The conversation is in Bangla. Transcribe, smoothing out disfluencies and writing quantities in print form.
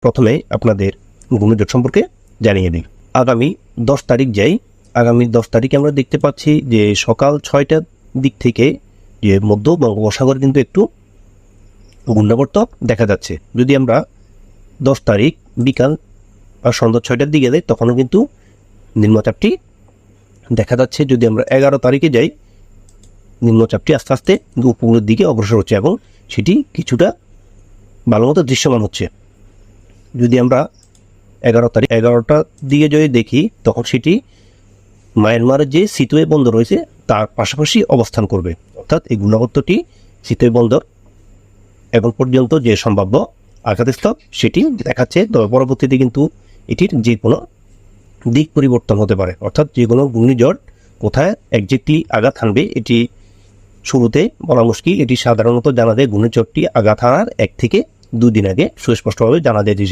প্রথমে আপনাদের ঘূর্ণিঝড় সম্পর্কে জানিয়ে দিই। আগামী 10 তারিখ যাই। আগামী 10 তারিখে আমরা দেখতে পাচ্ছি যে সকাল 6টার দিক থেকে যে মধ্য বঙ্গোপসাগরে কিন্তু একটু ঘূর্ণাবর্ত দেখা যাচ্ছে। যদি আমরা 10 তারিখ বিকাল আর সন্ধ্যা 6টার দিকে যাই তখনও কিন্তু নিম্নচাপটি দেখা যাচ্ছে। যদি আমরা 11 তারিখে যাই নিম্নচাপটি আস্তে আস্তে উপকূলের দিকে অগ্রসর হচ্ছে এবং সেটি কিছুটা ভালো মতো দৃশ্যমান হচ্ছে। যদি আমরা 11টার দিকে যদি দেখি তখন সেটি মায়ানমারের যে সিতুয়ে বন্দর রয়েছে তার পাশাপাশি অবস্থান করবে। অর্থাৎ এই ঘূর্ণাবর্তটি সিতুয়ে বন্দর এখন পর্যন্ত যে সম্ভাব্য আঘাতস্থল সেটি দেখাচ্ছে। তবে পরবর্তীতে কিন্তু এটির যে কোনো দিক পরিবর্তন হতে পারে। অর্থাৎ যে কোনো ঘূর্ণিঝড় কোথায় একজ্যাক্টলি আঘাত হানবে এটি শুরুতে বলা মুশকিল। এটি সাধারণত জানা যায় ঘূর্ণিঝড়টি আঘাত হানার 1 থেকে 2 দিন আগে সুস্পষ্টভাবে জানা যায়